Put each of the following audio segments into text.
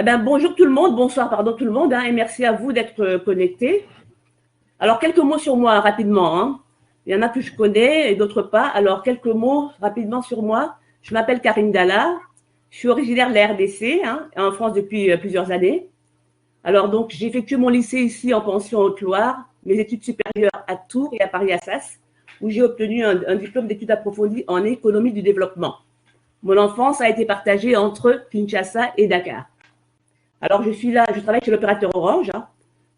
Bonjour tout le monde, bonsoir pardon tout le monde, et merci à vous d'être connectés. Alors quelques mots sur moi rapidement, hein. Il y en a que je connais et d'autres pas. Alors quelques mots rapidement sur moi. Je m'appelle Karine Dalla, je suis originaire de la RDC, hein, en France depuis plusieurs années. Alors donc j'ai effectué mon lycée ici en pension Haute-Loire, mes études supérieures à Tours et à Paris-Assas, où j'ai obtenu un diplôme d'études approfondies en économie du développement. Mon enfance a été partagée entre Kinshasa et Dakar. Alors, je travaille chez l'opérateur Orange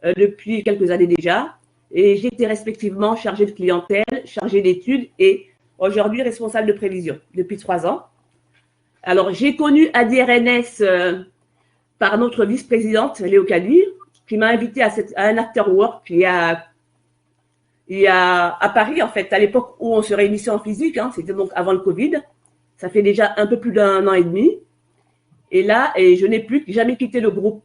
depuis quelques années déjà, et j'ai été respectivement chargée de clientèle, chargée d'études et aujourd'hui responsable de prévision depuis 3 ans. Alors, j'ai connu ADRNS par notre vice-présidente, Léo Cali, qui m'a invité à un after-work à Paris, en fait, à l'époque où on se réunissait en physique, hein, c'était donc avant le Covid. Ça fait déjà un peu plus d'1 an et demi. Et là, je n'ai plus jamais quitté le groupe,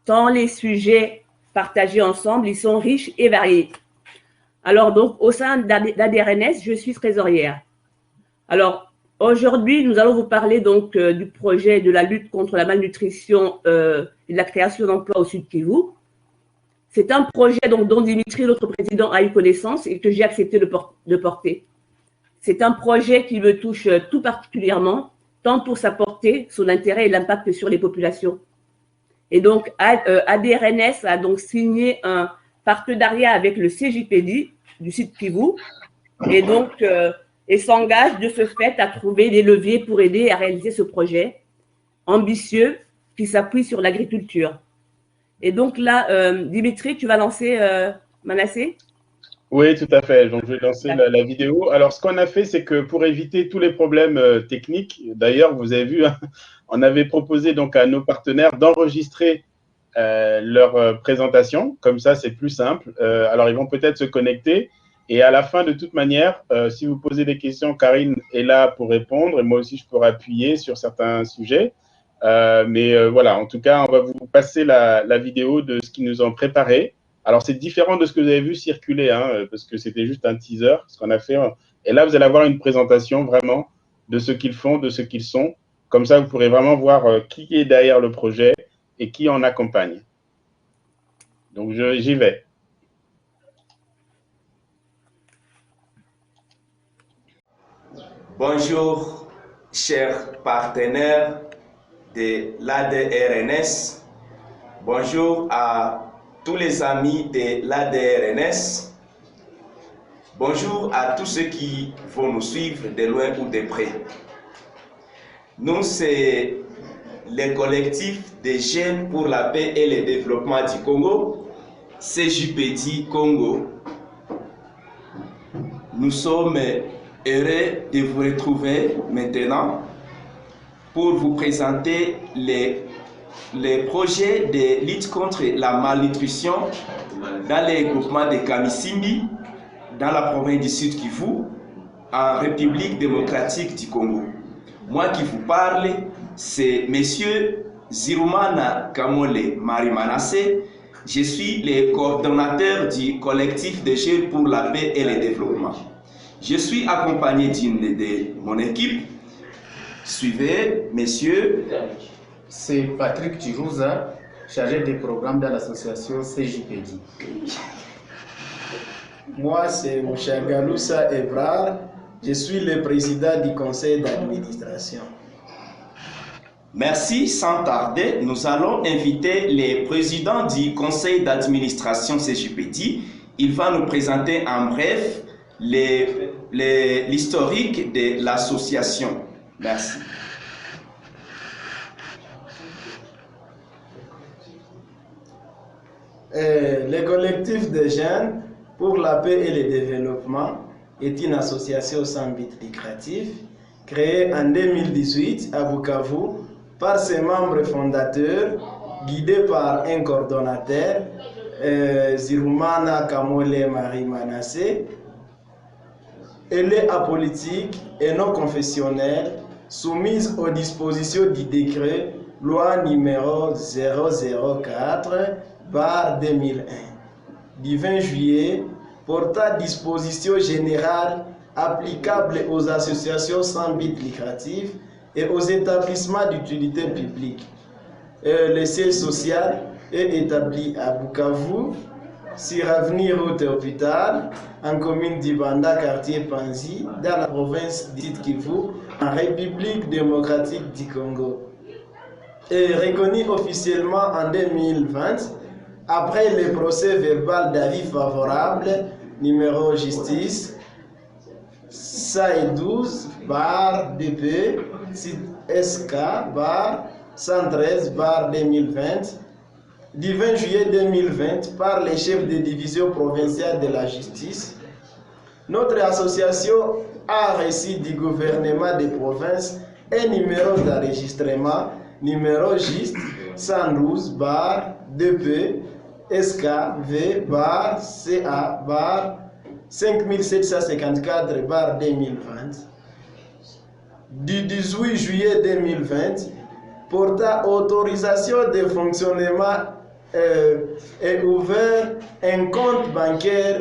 tant les sujets partagés ensemble, ils sont riches et variés. Alors donc, au sein d'ADRNS, je suis trésorière. Alors, aujourd'hui, nous allons vous parler donc du projet de la lutte contre la malnutrition et de la création d'emplois au Sud Kivu. C'est un projet donc, dont Dimitri, notre président, a eu connaissance et que j'ai accepté de porter. C'est un projet qui me touche tout particulièrement, tant pour sa portée, son intérêt et l'impact sur les populations. Et donc, ADRNS a donc signé un partenariat avec le CJPD du site Kivu et donc et s'engage de ce fait à trouver des leviers pour aider à réaliser ce projet ambitieux qui s'appuie sur l'agriculture. Et donc là, Dimitri, tu vas lancer Manassé? Oui, tout à fait. Donc, je vais lancer la vidéo. Alors, ce qu'on a fait, c'est que pour éviter tous les problèmes techniques, d'ailleurs, vous avez vu, hein, on avait proposé donc à nos partenaires d'enregistrer leur présentation. Comme ça, c'est plus simple. Alors, ils vont peut-être se connecter. Et à la fin, de toute manière, si vous posez des questions, Karine est là pour répondre. Et moi aussi, je pourrai appuyer sur certains sujets. Voilà, en tout cas, on va vous passer la vidéo de ce qu'ils nous ont préparé. Alors, c'est différent de ce que vous avez vu circuler, hein, parce que c'était juste un teaser, ce qu'on a fait. Et là, vous allez avoir une présentation vraiment de ce qu'ils font, de ce qu'ils sont. Comme ça, vous pourrez vraiment voir qui est derrière le projet et qui en accompagne. Donc, j'y vais. Bonjour, chers partenaires de l'ADRNS. Bonjour à tous les amis de l'ADRNS. Bonjour à tous ceux qui vont nous suivre de loin ou de près. Nous, c'est le collectif des jeunes pour la paix et le développement du Congo, CJPD Congo. Nous sommes heureux de vous retrouver maintenant pour vous présenter les projets de lutte contre la malnutrition dans les groupements de Kamisimbi, dans la province du Sud Kivu, en République démocratique du Congo. Moi qui vous parle, c'est Monsieur Zirumana Kamole Marimanassé. Je suis le coordonnateur du collectif des jeunes pour la paix et le développement. Je suis accompagné d'une de mon équipe. Suivez, messieurs. C'est Patrick Tirouza, chargé des programmes dans l'association CJPD. Moi, c'est Mouchagaloussa Evrard. Je suis le président du conseil d'administration. Merci. Sans tarder, nous allons inviter le président du conseil d'administration CJPD. Il va nous présenter en bref l'historique de l'association. Merci. Le collectif des jeunes pour la paix et le développement est une association sans but lucratif créée en 2018 à Bukavu par ses membres fondateurs guidés par un coordonnateur, Zirumana Kamole Marimanassé. Elle est apolitique et non confessionnelle, soumise aux dispositions du décret loi numéro 004/2001 du 20 juillet portant dispositions générales applicables aux associations sans but lucratif et aux établissements d'utilité publique. Le siège social est établi à Bukavu, sur avenue Route Hôpital, en commune d'Ibanda, quartier Panzi, dans la province d'Sud Kivu, en République démocratique du Congo. Et reconnu officiellement en 2020, après le procès verbal d'avis favorable, numéro justice, SAE12/DP, SK/113/2020, du 20 juillet 2020 par les chefs de division provinciale de la justice. Notre association a reçu du gouvernement des provinces un numéro d'enregistrement, numéro juste 112/DP SKV/CA/5754/2020 du 18 juillet 2020 portant autorisation de fonctionnement a ouvert un compte bancaire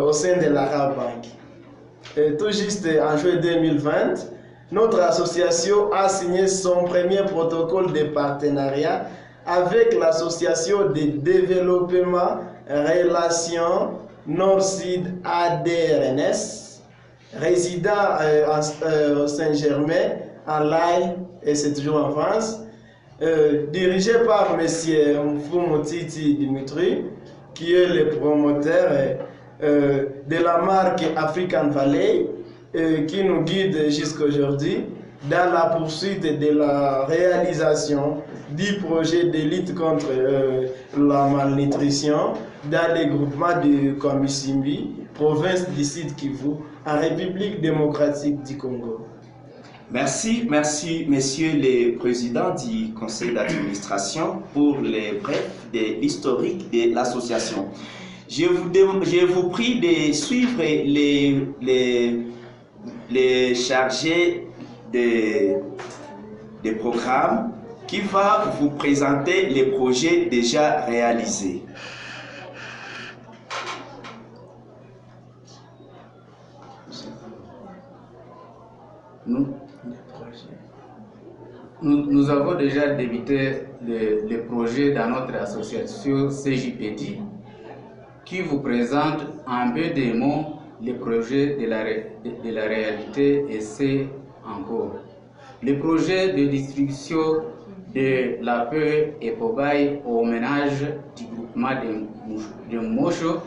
au sein de la Rabank. Tout juste en juillet 2020, notre association a signé son premier protocole de partenariat avec l'association de développement Relations Nord-Sud ADRNS, résident au Saint-Germain, en Laye, et c'est toujours en France, dirigé par M. Mfumutiti Dimitri, qui est le promoteur de la marque African Valley, qui nous guide jusqu'à aujourd'hui dans la poursuite de la réalisation du projet de lutte contre la malnutrition dans les groupements de Kamisimbi, province du Sud Kivu, en République démocratique du Congo. Merci, messieurs les présidents du conseil d'administration pour les brefs de l'historique de l'association. Je vous prie de suivre les chargés des programmes qui va vous présenter les projets déjà réalisés. Nous avons déjà débuté le projet dans notre association CJPD qui vous présente en peu de mots les projets de la réalité et c'est encore. Le projet de distribution de la paix et pobaille au ménage du groupement de Mocho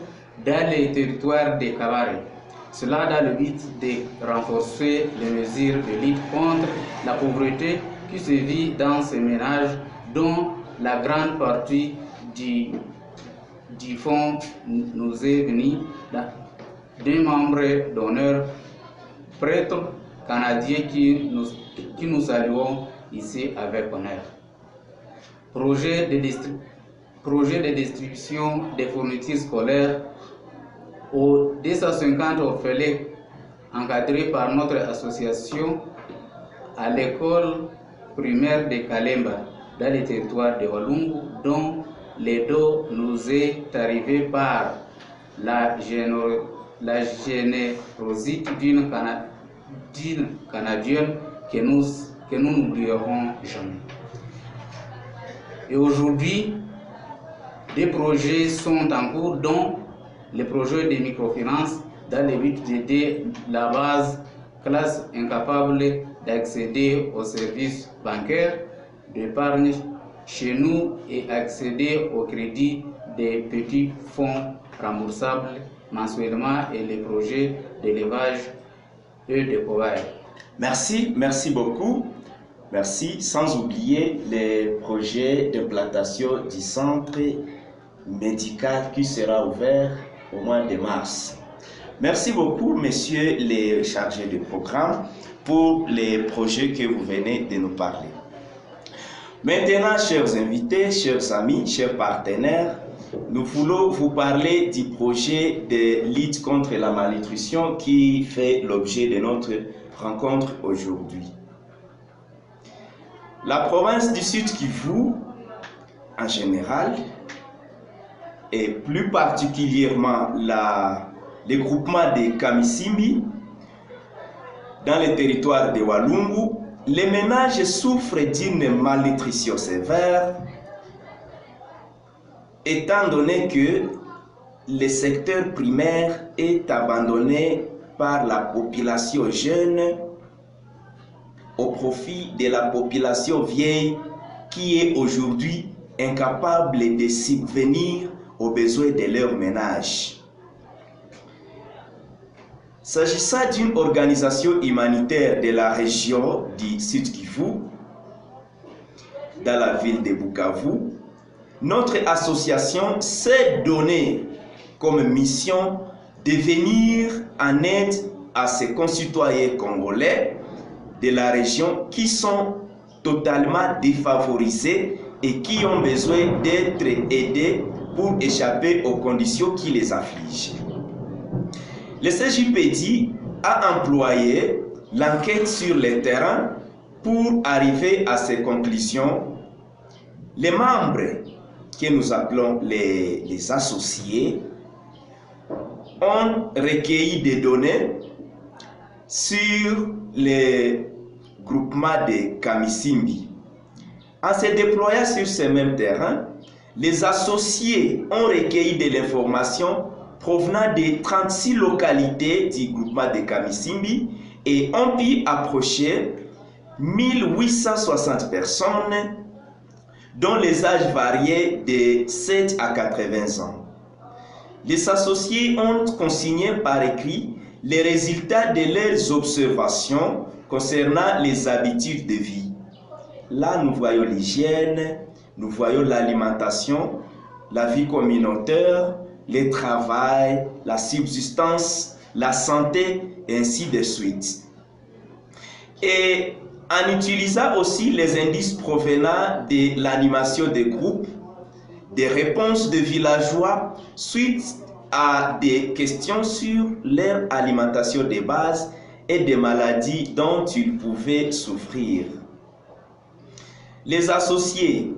dans les territoires de Kabare. Cela dans le but de renforcer les mesures de lutte contre la pauvreté qui se vit dans ces ménages dont la grande partie du fonds nous est venue d'un membre d'honneur, prêtre canadien qui nous saluons ici avec honneur. Projet de distribution des fournitures scolaires aux 250 orphelins encadrés par notre association à l'école primaire de Kalemba dans le territoire de Walungu, dont le dos nous est arrivé par la générosité d'une Canadienne que nous n'oublierons jamais. Et aujourd'hui, des projets sont en cours, dont le projet de microfinance dans le but d'aider la base classe incapable d'accéder aux services bancaires, d'épargne chez nous et accéder au crédit des petits fonds remboursables mensuellement et les projets d'élevage et de cobaye. Merci beaucoup. Merci, sans oublier les projets d'implantation du centre médical qui sera ouvert au mois de mars. Merci beaucoup, messieurs les chargés de programme, pour les projets que vous venez de nous parler. Maintenant, chers invités, chers amis, chers partenaires, nous voulons vous parler du projet de lutte contre la malnutrition qui fait l'objet de notre rencontre aujourd'hui. La province du Sud Kivu, en général, et plus particulièrement le groupement de Kamisimbi, dans le territoire de Walungu, les ménages souffrent d'une malnutrition sévère, étant donné que le secteur primaire est abandonné par la population jeune au profit de la population vieille qui est aujourd'hui incapable de subvenir aux besoins de leur ménage. S'agissant d'une organisation humanitaire de la région du Sud Kivu, dans la ville de Bukavu, notre association s'est donnée comme mission de venir en aide à ses concitoyens congolais de la région qui sont totalement défavorisés et qui ont besoin d'être aidés pour échapper aux conditions qui les affligent. Le CJPD a employé l'enquête sur le terrain pour arriver à ces conclusions. Les membres que nous appelons les associés ont recueilli des données sur les groupements de Kamisimbi. En se déployant sur ce même terrain, les associés ont recueilli de l'information provenant de 36 localités du groupement de Kamisimbi et ont pu approcher 1860 personnes dont les âges variaient de 7 à 80 ans. Les associés ont consigné par écrit les résultats de leurs observations concernant les habitudes de vie. Là, nous voyons l'hygiène, nous voyons l'alimentation, la vie communautaire, le travail, la subsistance, la santé, et ainsi de suite. Et en utilisant aussi les indices provenant de l'animation des groupes, des réponses de villageois suite à des questions sur leur alimentation de base et des maladies dont ils pouvaient souffrir. Les associés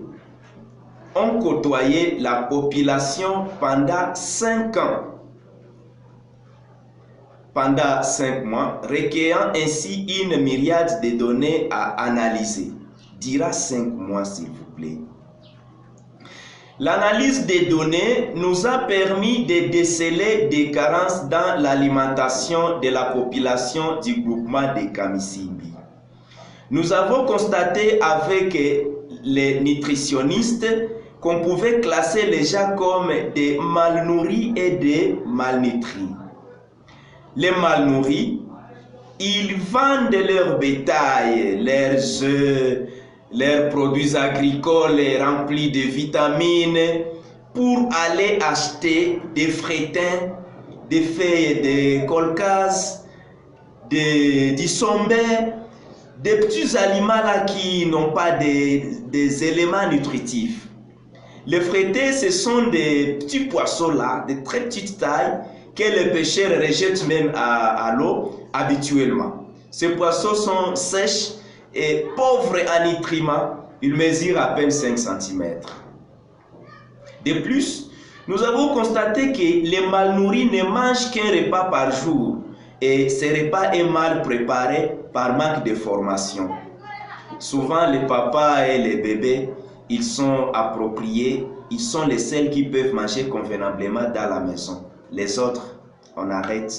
ont côtoyé la population pendant 5 ans, pendant 5 mois, recueillant ainsi une myriade de données à analyser. Dira 5 mois, s'il vous plaît. L'analyse des données nous a permis de déceler des carences dans l'alimentation de la population du groupement de Kamisimbi. Nous avons constaté avec les nutritionnistes qu'on pouvait classer les gens comme des mal-nourris et des malnutris. Les mal-nourris, ils vendent leur bétail, leurs œufs, leurs produits agricoles remplis de vitamines pour aller acheter des frétins, des feuilles de colcas, du sombé, des petits aliments là qui n'ont pas des éléments nutritifs. Les frétins, ce sont des petits poissons là, de très petite taille, que les pêcheurs rejettent même à l'eau habituellement. Ces poissons sont sèches et pauvres en nutriments, ils mesurent à peine 5 cm. De plus, nous avons constaté que les mal-nourris ne mangent qu'un repas par jour et ce repas est mal préparé par manque de formation. Souvent, les papas et les bébés, ils sont appropriés, ils sont les seuls qui peuvent manger convenablement dans la maison. Les autres, on arrête,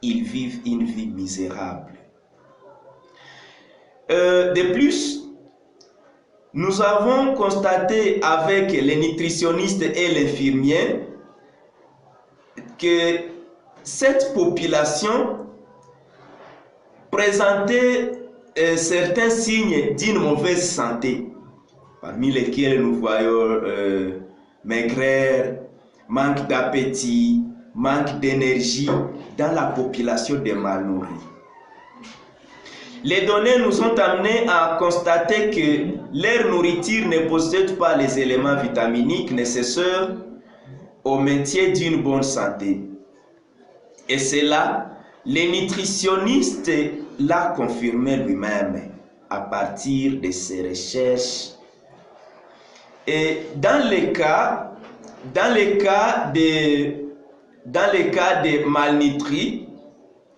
ils vivent une vie misérable. De plus, nous avons constaté avec les nutritionnistes et l'infirmier que cette population présentait certains signes d'une mauvaise santé, parmi lesquels nous voyons maigreur, manque d'appétit, manque d'énergie dans la population des mal-nourris. Les données nous ont amenés à constater que leur nourriture ne possède pas les éléments vitaminiques nécessaires au maintien d'une bonne santé. Et c'est là, le nutritionniste l'a confirmé lui-même à partir de ses recherches. Et dans les cas de malnutris,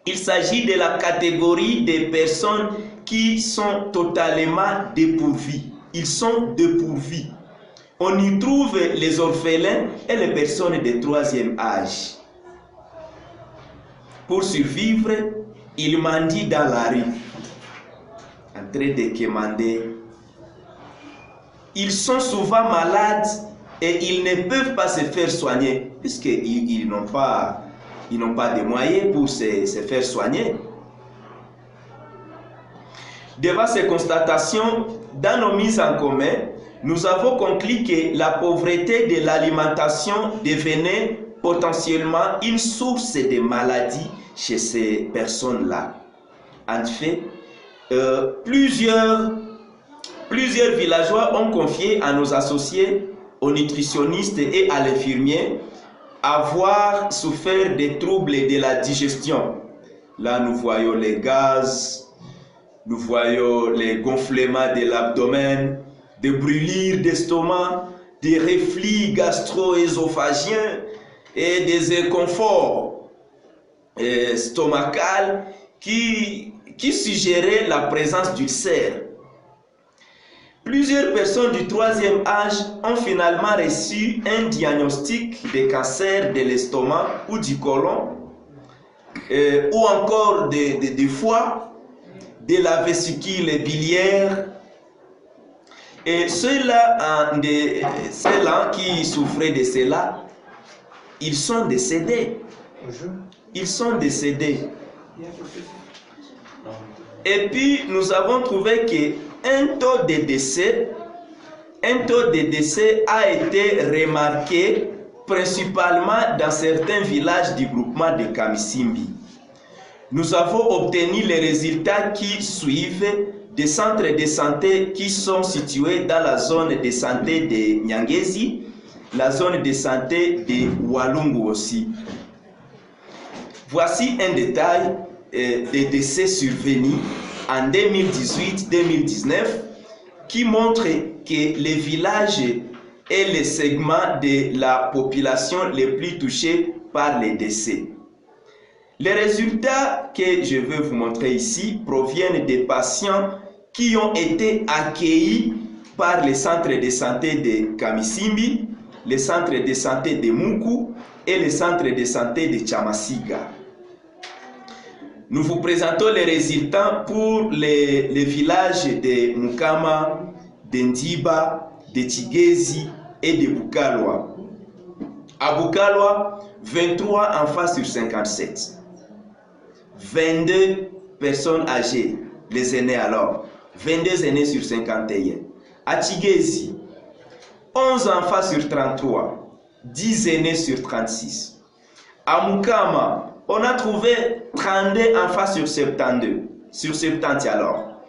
Il s'agit de la catégorie des personnes qui sont totalement dépourvues. Ils sont dépourvus. On y trouve les orphelins et les personnes de troisième âge. Pour survivre, ils mendient dans la rue, en train de quémander. Ils sont souvent malades et ils ne peuvent pas se faire soigner puisqu'ils n'ont pas de moyens pour se faire soigner. Devant ces constatations, dans nos mises en commun, nous avons conclu que la pauvreté de l'alimentation devenait potentiellement une source de maladies chez ces personnes-là. En fait, plusieurs villageois ont confié à nos associés, aux nutritionnistes et à l'infirmier avoir souffert des troubles de la digestion. Là, nous voyons les gaz, nous voyons les gonflements de l'abdomen, des brûlures d'estomac, des reflux gastro-ésophagiens et des inconforts stomacaux qui suggéraient la présence d'ulcères. Plusieurs personnes du troisième âge ont finalement reçu un diagnostic de cancer de l'estomac ou du côlon, ou encore du foie, de la vésicule biliaire. Et ceux-là qui souffraient de cela, ils sont décédés. Ils sont décédés. Et puis, nous avons trouvé qu'un taux de décès a été remarqué principalement dans certains villages du groupement de Kamisimbi. Nous avons obtenu les résultats qui suivent des centres de santé qui sont situés dans la zone de santé de Nyangezi, la zone de santé de Walungu aussi. Voici un détail des décès survenus en 2018-2019 qui montre que les villages et les segments de la population les plus touchés par les décès. Les résultats que je veux vous montrer ici proviennent des patients qui ont été accueillis par les centres de santé de Kamisimbi, les centres de santé de Muku et les centres de santé de Chamasiga. Nous vous présentons les résultats pour les villages de Mukama, de Ndiba, de Tigezi et de Bukalwa. À Bukalwa, 23 enfants sur 57. 22 personnes âgées, les aînés alors, 22 aînés sur 51. À Tigezi, 11 enfants sur 33, 10 aînés sur 36. À Mukama, on a trouvé 32 enfants sur 72, sur 70 alors.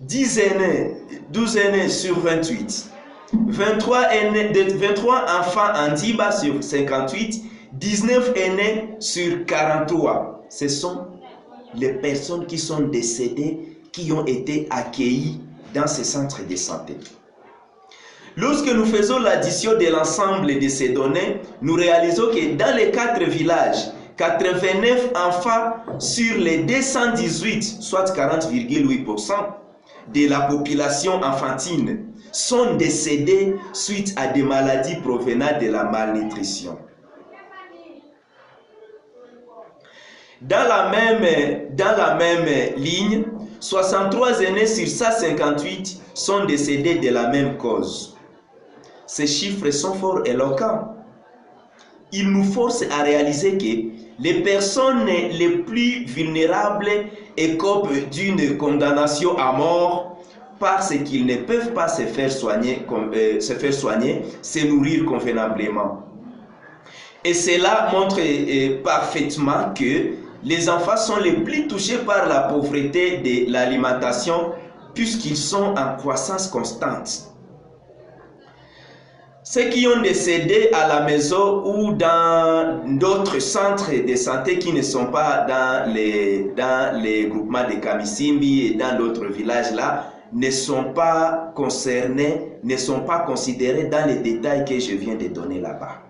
12 aînés sur 28. 23 enfants en Ndiba sur 58, 19 aînés sur 43. Ce sont les personnes qui sont décédées, qui ont été accueillies dans ces centres de santé. Lorsque nous faisons l'addition de l'ensemble de ces données, nous réalisons que dans les 4 villages, 89 enfants sur les 218, soit 40,8% de la population enfantine, sont décédés suite à des maladies provenant de la malnutrition. Dans la même ligne, 63 aînés sur 158 sont décédés de la même cause. Ces chiffres sont fort éloquents. Ils nous forcent à réaliser que les personnes les plus vulnérables écopent d'une condamnation à mort parce qu'ils ne peuvent pas se faire soigner, se nourrir convenablement. Et cela montre parfaitement que les enfants sont les plus touchés par la pauvreté de l'alimentation puisqu'ils sont en croissance constante. Ceux qui ont décédé à la maison ou dans d'autres centres de santé qui ne sont pas dans les groupements de Kamisimbi et dans d'autres villages là, ne sont pas concernés, ne sont pas considérés dans les détails que je viens de donner là-bas.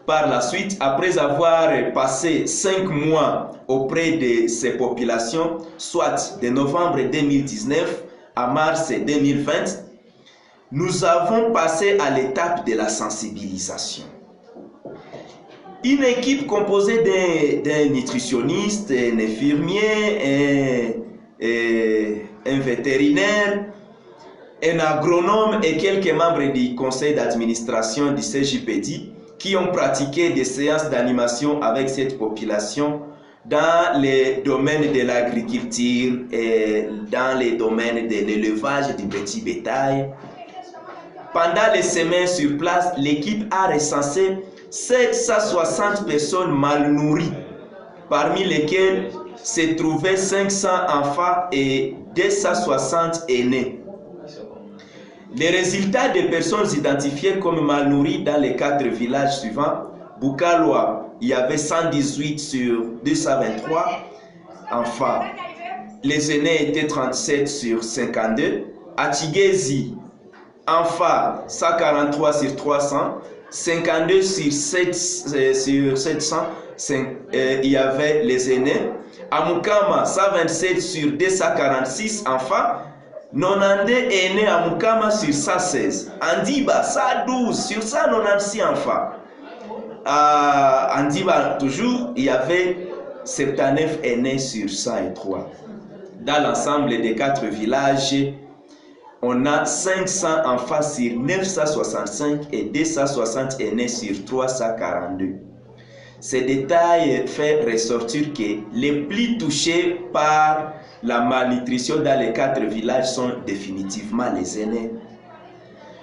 par la suite, après avoir passé 5 mois auprès de ces populations, soit de novembre 2019 à mars 2020, nous avons passé à l'étape de la sensibilisation. Une équipe composée d'un nutritionniste, un infirmier, un vétérinaire, un agronome et quelques membres du conseil d'administration du CJPD qui ont pratiqué des séances d'animation avec cette population dans les domaines de l'agriculture et dans les domaines de l'élevage du petit bétail. Pendant les semaines sur place, l'équipe a recensé 760 personnes mal nourries, parmi lesquelles se trouvaient 500 enfants et 260 aînés. Les résultats des personnes identifiées comme mal nourries dans les 4 villages suivants: Bukaloa, il y avait 118 sur 223 enfants. Les aînés étaient 37 sur 52. Atigezi, enfants, 143 sur 300. 52 sur 700, il y avait les aînés. À Mukama, 127 sur 246 enfants. 92 aînés à Mukama sur 116. Andiba, 112 sur 196 enfants. À Andiba, toujours, il y avait 79 aînés sur 103. Dans l'ensemble des 4 villages, on a 500 enfants sur 965 et 260 aînés sur 342. Ces détails font ressortir que les plus touchés par la malnutrition dans les 4 villages sont définitivement les aînés.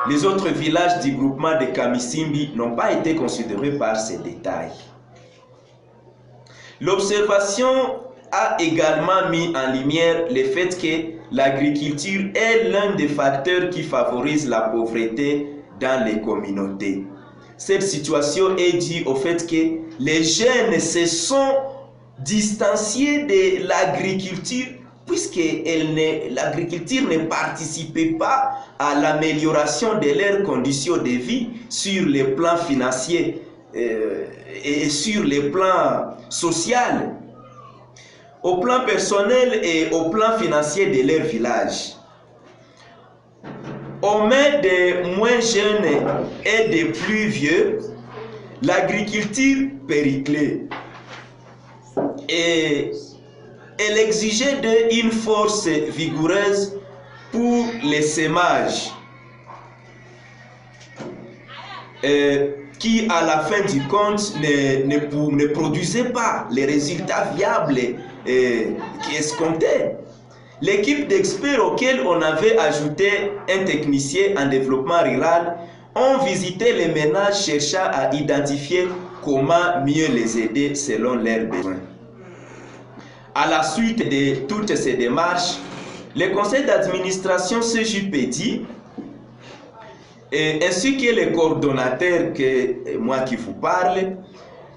Les autres villages du groupement de Kamisimbi n'ont pas été considérés par ces détails. L'observation a également mis en lumière le fait que l'agriculture est l'un des facteurs qui favorise la pauvreté dans les communautés. Cette situation est due au fait que les jeunes se sont distanciés de l'agriculture puisque l'agriculture ne participait pas à l'amélioration de leurs conditions de vie sur les plans financiers et sur les plans social, au plan personnel et au plan financier de leur village. Aux mains des moins jeunes et des plus vieux, l'agriculture périclait et elle exigeait une force vigoureuse pour les sémages qui à la fin du compte ne produisait pas les résultats viables qui escomptaient. L'équipe d'experts auxquels on avait ajouté un technicien en développement rural ont visité les ménages cherchant à identifier comment mieux les aider selon leurs besoins. À la suite de toutes ces démarches, le conseil d'administration CJPD ainsi que les coordonnateurs que moi qui vous parle,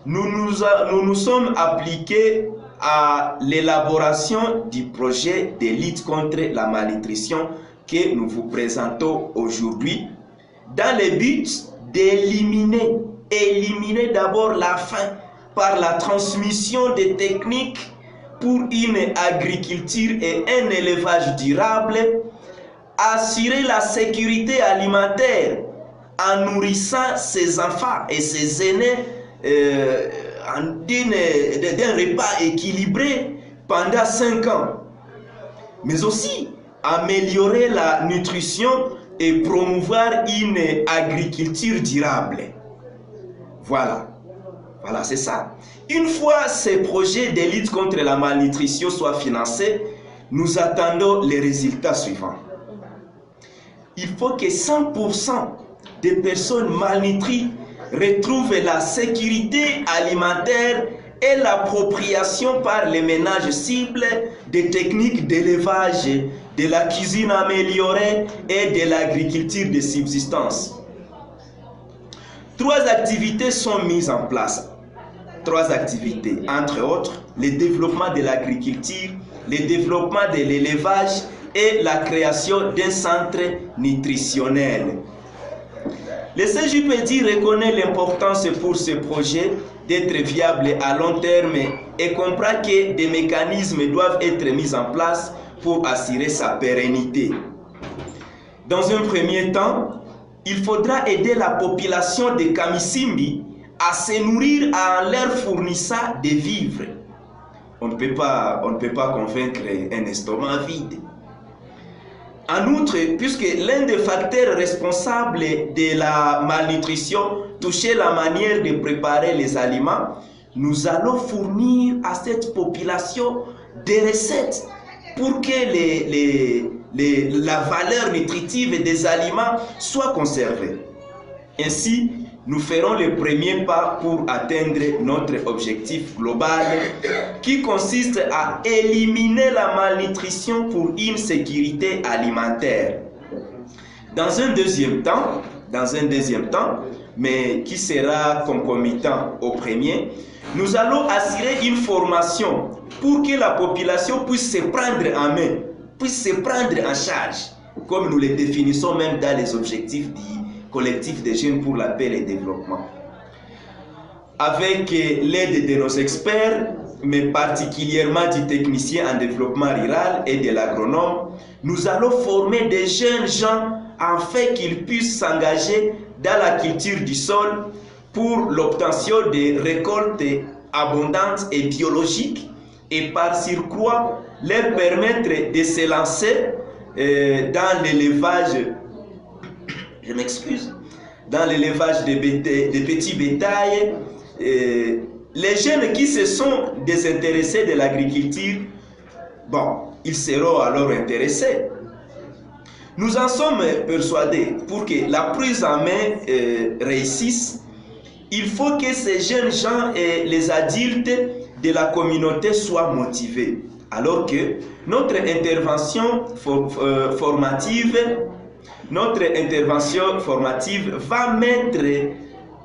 nous nous sommes appliqués à l'élaboration du projet de lutte contre la malnutrition que nous vous présentons aujourd'hui dans le but d'éliminer d'abord la faim par la transmission des techniques pour une agriculture et un élevage durable, assurer la sécurité alimentaire en nourrissant ses enfants et ses aînés d'un repas équilibré pendant 5 ans, mais aussi améliorer la nutrition et promouvoir une agriculture durable. Voilà, c'est ça. Une fois ces projets de lutte contre la malnutrition soient financés, nous attendons les résultats suivants. Il faut que 100% des personnes malnutries retrouvent la sécurité alimentaire et l'appropriation par les ménages cibles des techniques d'élevage, de la cuisine améliorée et de l'agriculture de subsistance. 3 activités sont mises en place. 3 activités, entre autres, le développement de l'agriculture, le développement de l'élevage et la création d'un centre nutritionnel. Le CJPD reconnaît l'importance pour ce projet d'être viable à long terme et comprend que des mécanismes doivent être mis en place pour assurer sa pérennité. Dans un premier temps, il faudra aider la population de Kamisimbi à se nourrir en leur fournissant des vivres. On ne peut pas convaincre un estomac vide. En outre, puisque l'un des facteurs responsables de la malnutrition touchait la manière de préparer les aliments, nous allons fournir à cette population des recettes pour que la valeur nutritive des aliments soit conservée. Ainsi, nous ferons le premier pas pour atteindre notre objectif global qui consiste à éliminer la malnutrition pour une sécurité alimentaire. Dans un deuxième temps, mais qui sera concomitant au premier, nous allons assurer une formation pour que la population puisse se prendre en main, puisse se prendre en charge, comme nous les définissons même dans les objectifs du collectif des jeunes pour la paix et le développement. Avec l'aide de nos experts, mais particulièrement du technicien en développement rural et de l'agronome, nous allons former des jeunes gens afin qu'ils puissent s'engager dans la culture du sol pour l'obtention de récoltes abondantes et biologiques et par surcroît leur permettre de se lancer dans l'élevage, dans l'élevage de petits bétails. Les jeunes qui se sont désintéressés de l'agriculture, ils seront alors intéressés. Nous en sommes persuadés, pour que la prise en main réussisse, il faut que ces jeunes gens et les adultes de la communauté soient motivés. Alors que notre intervention formative va mettre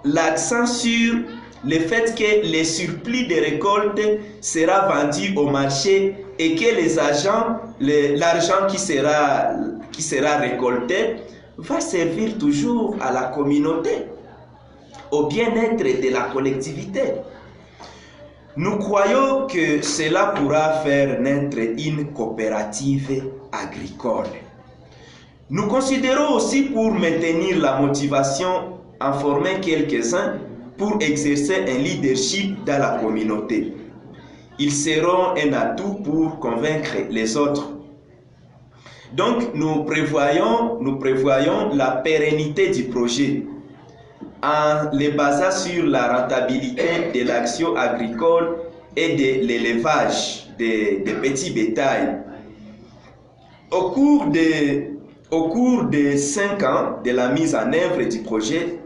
l'accent sur le fait que les surplus de récoltes sera vendu au marché et que l'argent qui sera récolté va servir toujours à la communauté, au bien-être de la collectivité. Nous croyons que cela pourra faire naître une coopérative agricole. Nous considérons aussi, pour maintenir la motivation, en former quelques-uns pour exercer un leadership dans la communauté. Ils seront un atout pour convaincre les autres. Donc, nous prévoyons la pérennité du projet en les basant sur la rentabilité de l'action agricole et de l'élevage des petits bétails. Au cours de 5 ans de la mise en œuvre du projet,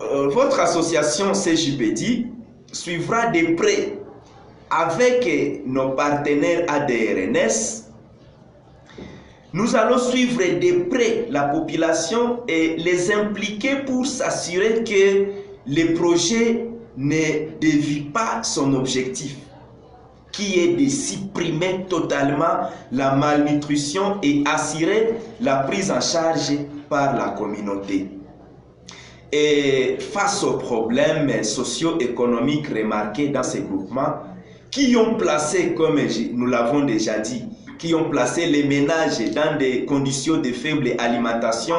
votre association CJPD suivra de près avec nos partenaires ADRNS. Nous allons suivre de près la population et les impliquer pour s'assurer que le projet ne dévie pas son objectif, qui est de supprimer totalement la malnutrition et assurer la prise en charge par la communauté. Et face aux problèmes socio-économiques remarqués dans ces groupements, qui ont placé, comme nous l'avons déjà dit, qui ont placé les ménages dans des conditions de faible alimentation,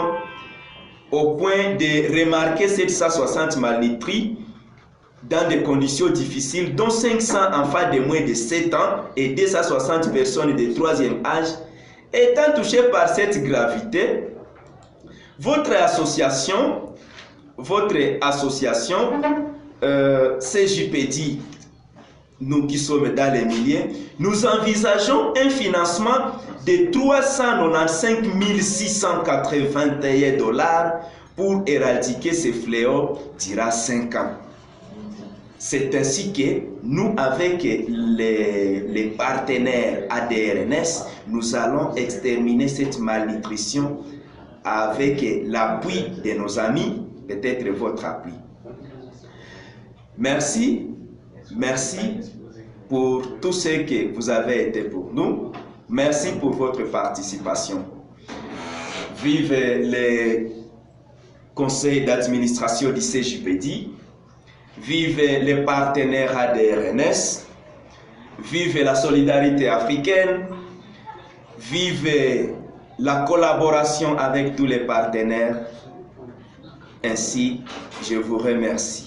au point de remarquer 760 malnutris dans des conditions difficiles, dont 500 enfants de moins de 7 ans et 260 personnes de 3e âge. Étant touchés par cette gravité, votre association CJPD, nous qui sommes dans les milliers, nous envisageons un financement de 395 681 $ pour éradiquer ces fléaux durant 5 ans. C'est ainsi que nous, avec les partenaires ADRNS, nous allons exterminer cette malnutrition avec l'appui de nos amis, peut-être votre appui. Merci pour tout ce que vous avez été pour nous. Merci pour votre participation. Vive conseil d'administration du CJPD, vive les partenaires ADRNS, vive la solidarité africaine, vive la collaboration avec tous les partenaires. Ainsi, je vous remercie.